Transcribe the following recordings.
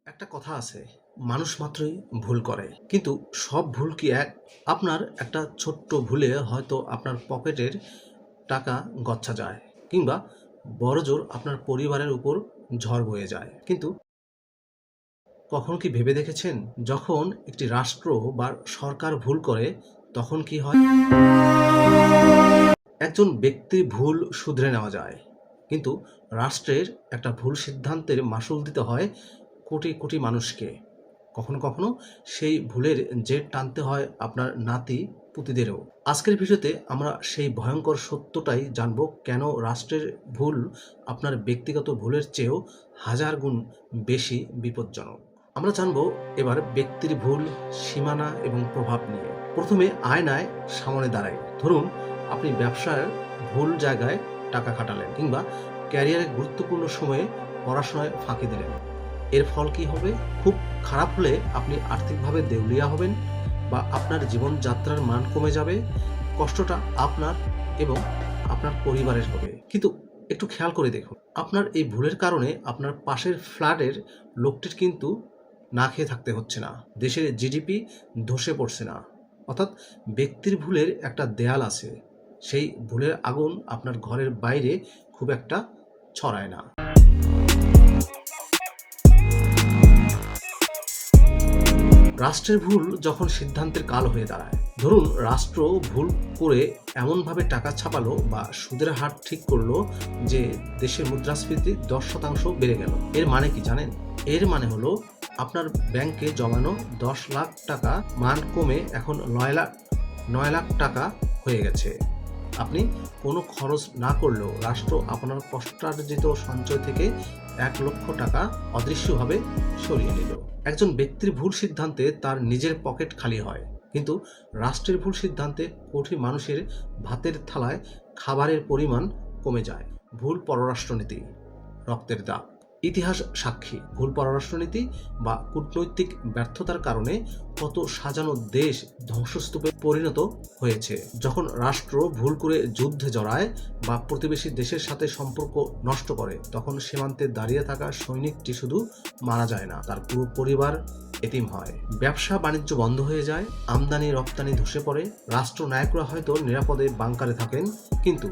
একটা কথা আছে, মানুষ মাত্রই ভুল করে, কিন্তু সব ভুল কি এক? আপনার একটা ছোট্ট ভুলে হয়তো আপনার পকেটের টাকা গচ্ছা যায়, কিংবা বড়জোর আপনার পরিবারের উপর ঝড় বয়ে যায়। কিন্তু কখনো কি ভেবে দেখেছেন, যখন একটি রাষ্ট্র বা সরকার ভুল করে তখন কি হয়? একজন ব্যক্তির ভুল শুধরে নেওয়া যায়, কিন্তু রাষ্ট্রের একটা ভুল সিদ্ধান্তের মাসুল দিতে হয় কোটি কোটি মানুষকে। কখনো কখনো সেই ভুলের জের টানতে হয় আপনার নাতি পুতিদেরও। আজকের ভিডিওতে আমরা সেই ভয়ঙ্কর সত্যটাই জানব, কেন রাষ্ট্রের ভুল আপনার ব্যক্তিগত ভুলের চেয়েও হাজার গুণ বেশি বিপজ্জনক। আমরা জানব এবার ব্যক্তির ভুল, সীমানা এবং প্রভাব নিয়ে। প্রথমে আয়নায় সামনে দাঁড়াই। ধরুন আপনি ব্যবসার ভুল জায়গায় টাকা খাটালেন, কিংবা ক্যারিয়ারের গুরুত্বপূর্ণ সময়ে পড়াশোনায় ফাঁকি দিলেন। এর ফল কি হবে? খুব খারাপ হলে আপনি আর্থিকভাবে দেউলিয়া হবেন, বা আপনার জীবনযাত্রার মান কমে যাবে। কষ্টটা আপনার এবং আপনার পরিবারের হবে। কিন্তু একটু খেয়াল করে দেখুন, আপনার এই ভুলের কারণে আপনার পাশের ফ্ল্যাটের লোকটির কিন্তু না খেয়ে থাকতে হচ্ছে না, দেশের জিডিপি ধসে পড়ছে না। অর্থাৎ ব্যক্তির ভুলের একটা দেয়াল আছে, সেই ভুলের আগুন আপনার ঘরের বাইরে খুব একটা ছড়ায় না। রাষ্ট্রের ভুল যখন সিদ্ধান্তের কাল হয়ে দাঁড়ায়। ধরুন রাষ্ট্র ভুল করে এমনভাবে টাকা ছাপালো বা সুদের হার ঠিক করলো যে দেশের মুদ্রাস্ফীতি 10% বেড়ে গেল। এর মানে কি জানেন? এর মানে হলো আপনার ব্যাংকে জমানো 10 লাখ টাকা মান কমে এখন 9 লাখ টাকা হয়ে গেছে। আপনি কোনো খরচ না করলেও রাষ্ট্র আপনার কষ্টার্জিত সঞ্চয় থেকে 1 লক্ষ টাকা অদৃশ্যভাবে সরিয়ে নিল। একজন ব্যক্তির ভুল সিদ্ধান্তে তার নিজের পকেট খালি হয়, কিন্তু রাষ্ট্রের ভুল সিদ্ধান্তে কোটি মানুষের ভাতের থালায় খাবারের পরিমাণ কমে যায়। ভুল পররাষ্ট্রনীতি, রক্তের দাগ। ইতিহাস সাক্ষী, ভুল পররাষ্ট্রনীতি বা কূটনৈতিক ব্যর্থতার কারণে কত সাজানো দেশ ধ্বংসস্তূপে পরিণত হয়েছে। যখন রাষ্ট্র ভুল করে যুদ্ধে জড়ায় বা প্রতিবেশী দেশের সাথে সম্পর্ক নষ্ট করে, তখন সীমান্তে দাঁড়িয়ে থাকা সৈনিকটি শুধু মারা যায় না, তার পুরো পরিবার এতিম হয়। ব্যবসা বাণিজ্য বন্ধ হয়ে যায়, আমদানি রপ্তানি ধসে পড়ে। রাষ্ট্রনায়করা হয়তো নিরাপদে বাংকারে থাকেন, কিন্তু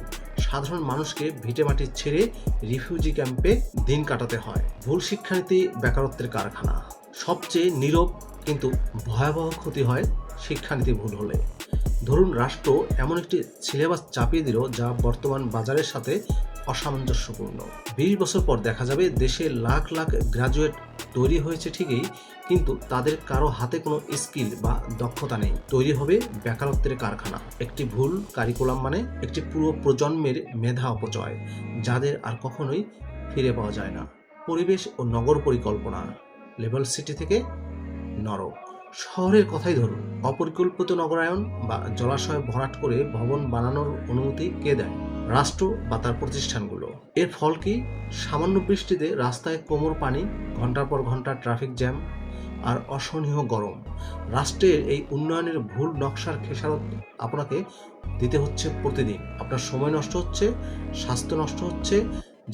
সাধারণ মানুষকে ভিটেমাটি ছেড়ে রিফিউজি ক্যাম্পে দিন কাটাতে হয়। ভুল শিক্ষানীতি বেকারত্বের কারখানা। সবচেয়ে নীরব কিন্তু ভয়াবহ ক্ষতি হয় শিক্ষানীতি ভুল হলে। ধরুন রাষ্ট্র এমন একটি সিলেবাস চাপিয়ে দিল যা বর্তমান বাজারের সাথে অসামঞ্জস্যপূর্ণ। 20 বছর পর দেখা যাবে দেশে লাখ লাখ গ্রাজুয়েট তৈরি হয়েছে ঠিকই, কিন্তু তাদের কারো হাতে কোনো স্কিল বা দক্ষতা নেই। তৈরি হবে বেকারত্বের কারখানা। একটি ভুল কারিকুলাম মানে একটি পুরো প্রজন্মের মেধা অপচয়, যাদের আর কখনোই ফিরে পাওয়া যায় না। পরিবেশ ও নগর পরিকল্পনা, লেভেল সিটি থেকে নরক। শহরের কথাই ধরুন, অপরিকল্পিত নগরায়ন বা জলাশয় ভরাট করে ভবন বানানোর অনুমতি কে দেয়? রাষ্ট্র বা তার প্রতিষ্ঠানগুলো। এর ফল কি? সামান্য বৃষ্টিতে রাস্তায় কোমর পানি, ঘন্টার পর ঘন্টা ট্রাফিক জ্যাম, আর অসহনীয় গরম। রাষ্ট্রের এই উন্নয়নের ভুল নকশার খেসারত আপনাকে দিতে হচ্ছে প্রতিদিন। আপনার সময় নষ্ট হচ্ছে, স্বাস্থ্য নষ্ট হচ্ছে,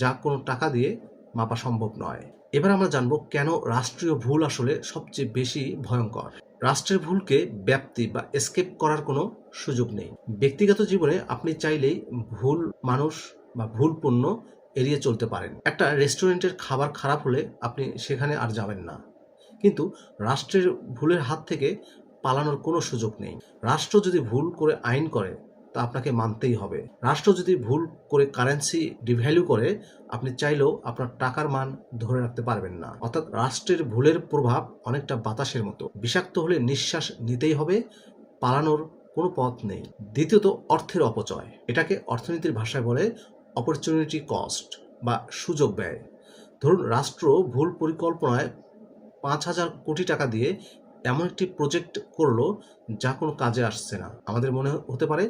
যা কোনো টাকা দিয়ে মাপা সম্ভব নয়। এবার আমরা জানব কেন রাষ্ট্রীয় ভুল আসলে সবচেয়ে বেশি ভয়ঙ্কর। রাষ্ট্রের ভুলকে ব্যাপ্তি বা এসকেপ করার কোনো সুযোগ নেই। ব্যক্তিগত জীবনে আপনি চাইলেই ভুল মানুষ বা ভুল পণ্য এড়িয়ে চলতে পারেন। একটা রেস্টুরেন্টের খাবার খারাপ হলে আপনি সেখানে আর যাবেন না, কিন্তু রাষ্ট্রের ভুলের হাত থেকে পালানোর কোনো সুযোগ নেই। রাষ্ট্র যদি ভুল করে আইন করে, তা আপনাকে মানতেই হবে। রাষ্ট্র যদি ভুল করে কারেন্সি ডিভ্যালু করে, আপনি চাইলেও আপনার টাকার মান ধরে রাখতে পারবেন না। অর্থাৎ রাষ্ট্রের ভুলের প্রভাব অনেকটা বাতাসের মতো, বিষাক্ত হলে নিঃশ্বাস নিতেই হবে, পালানোর কোনো পথ নেই। দ্বিতীয়ত, অর্থের অপচয়। এটাকে অর্থনীতির ভাষায় বলে অপরচুনিটি কস্ট বা সুযোগ ব্যয়। ধরুন রাষ্ট্র ভুল পরিকল্পনায় 5,000 কোটি টাকা দিয়ে এমন একটি প্রজেক্ট করলো যা কোনো কাজে আসছে না। আমাদের মনে হতে পারে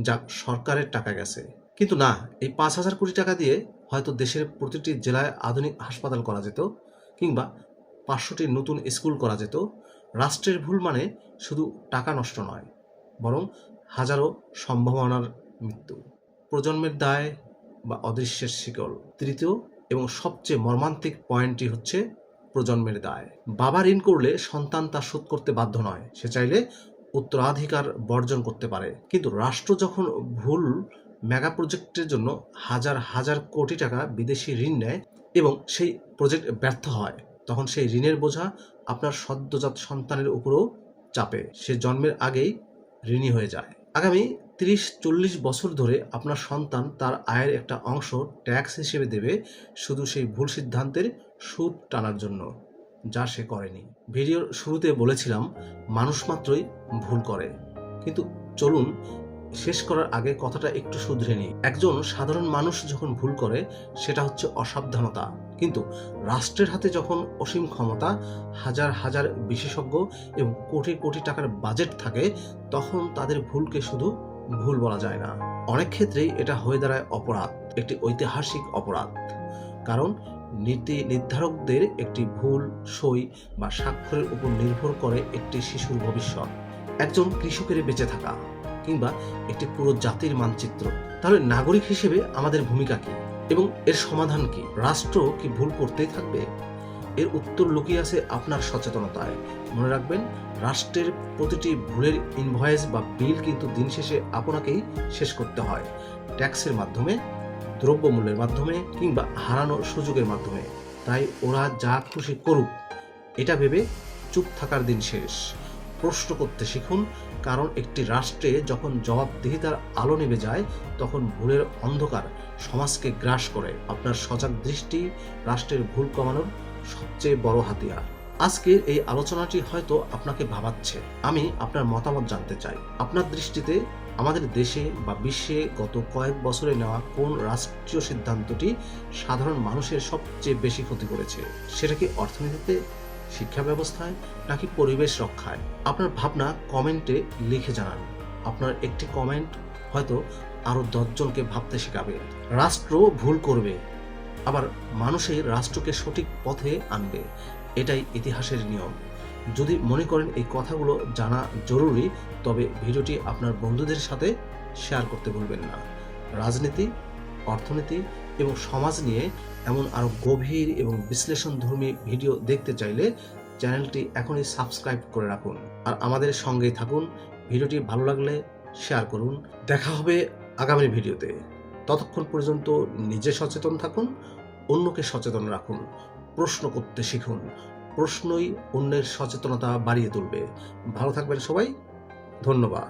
যা সরকারের টাকা গেছে, কিন্তু না। এই 5,000 কোটি টাকা দিয়ে হয়তো দেশের প্রতিটি জেলায় আধুনিক হাসপাতাল করা যেত, কিংবা 500টি নতুন স্কুল করা যেত। রাষ্ট্রের ভুল মানে শুধু টাকা নষ্ট নয়, বরং হাজারো সম্ভাবনার মৃত্যু। প্রজন্মের দায় বা অদৃশ্যের শিকল। তৃতীয় এবং সবচেয়ে মর্মান্তিক পয়েন্টটি হচ্ছে প্রজন্মের দায়। বাবা ঋণ করলে সন্তান তা শোধ করতে বাধ্য নয়, সে চাইলে উত্তরাধিকার বর্জন করতে পারে। কিন্তু রাষ্ট্র যখন ভুল মেগা প্রজেক্টের জন্য হাজার হাজার কোটি টাকা বিদেশি ঋণ নেয় এবং সেই প্রজেক্ট ব্যর্থ হয়, তখন সেই ঋণের বোঝা আপনার সদ্যজাত সন্তানের উপরও চাপে। সে জন্মের আগেই ঋণী হয়ে যায়। আগামী 30-40 বছর ধরে আপনার সন্তান তার আয়ের একটা অংশ ট্যাক্স হিসেবে দেবে, শুধু সেই ভুল সিদ্ধান্তের সুদ টানার জন্য যা সে করেনি। ভিডিওর শুরুতে বলেছিলাম মানুষ মাত্রই ভুল করে, কিন্তু চলুন শেষ করার আগে কথাটা একটু শুধরে নিই। একজন সাধারণ মানুষ যখন ভুল করে সেটা হচ্ছে অসাবধানতা, কিন্তু রাষ্ট্রের হাতে যখন অসীম ক্ষমতা, হাজার হাজার বিশেষজ্ঞ এবং কোটি কোটি টাকার বাজেট থাকে, তখন তাদের ভুলকে শুধু ভুল বলা যায় না। অনেক ক্ষেত্রেই এটা হয়ে দাঁড়ায় অপরাধ, একটি ঐতিহাসিক অপরাধ। কারণ নীতি নির্ধারকদের একটি ভুল সই বা স্বাক্ষরের উপর নির্ভর করে একটি শিশুর ভবিষ্যৎ, একজন কৃষকের বেঁচে থাকা, কিংবা একটি পুরো জাতির মানচিত্র। তাহলে নাগরিক হিসেবে আমাদের ভূমিকা কি এবং এর সমাধান কি? রাষ্ট্র কি ভুল করতেই থাকবে? এর উত্তর লুকিয়ে আছে আপনার সচেতনতায়। মনে রাখবেন, রাষ্ট্রের প্রতিটি ভুলের ইনভয়েস বা বিল কিন্তু দিন শেষে আপনাকেই শেষ করতে হয়, ট্যাক্সের মাধ্যমে, দ্রব্যমূল্যের মাধ্যমে, কিংবা হারানোর সুযোগের মাধ্যমে। তাই ওরা যা খুশি করুক এটা ভেবে চুপ থাকার দিন শেষ। প্রশ্ন করতে শিখুন, কারণ একটি রাষ্ট্রে যখন জবাবদিহিতার আলো নেমে যায়, তখন ভুলের অন্ধকার সমাজকে গ্রাস করে। আপনার সজাগ দৃষ্টি রাষ্ট্রের ভুল কমানোর সবচেয়ে বড় হাতিয়ার। আজকের এই আলোচনাটি হয়তো আপনাকে ভাবাচ্ছে। আমি আপনার মতামত জানতে চাই। আপনার দৃষ্টিতে আমাদের দেশে বা বিশ্বে গত কয়েক বছরে নেওয়া কোন রাষ্ট্রীয় সিদ্ধান্তটি সাধারণ মানুষের সবচেয়ে বেশি ক্ষতি করেছে? সেটা কি অর্থনীতিতে, শিক্ষা ব্যবস্থায়, নাকি পরিবেশ রক্ষায়? আপনার ভাবনা কমেন্টে লিখে জানান। আপনার একটি কমেন্ট হয়তো আরো 10 জনকে ভাবতে শেখাবে। রাষ্ট্র ভুল করবে, আবার মানুষের রাষ্ট্রকে সঠিক পথে আনবে, এটাই ইতিহাসের নিয়ম। যদি মনে করেন এই কথাগুলো জানা জরুরি, তবে ভিডিওটি আপনার বন্ধুদের সাথে শেয়ার করতে ভুলবেন না। রাজনীতি, অর্থনীতি এবং সমাজ নিয়ে এমন আরো গভীর এবং বিশ্লেষণধর্মী ভিডিও দেখতে চাইলে চ্যানেলটি এখনই সাবস্ক্রাইব করে রাখুন আর আমাদের সঙ্গেই থাকুন। ভিডিওটি ভালো লাগলে শেয়ার করুন। দেখা হবে আগামী ভিডিওতে। ততক্ষণ পর্যন্ত নিজে সচেতন থাকুন, অন্যকে সচেতন রাখুন, প্রশ্ন করতে শিখুন। প্রশ্নই অন্যের সচেতনতা বাড়িয়ে তুলবে। ভালো থাকবেন সবাই, ধন্যবাদ।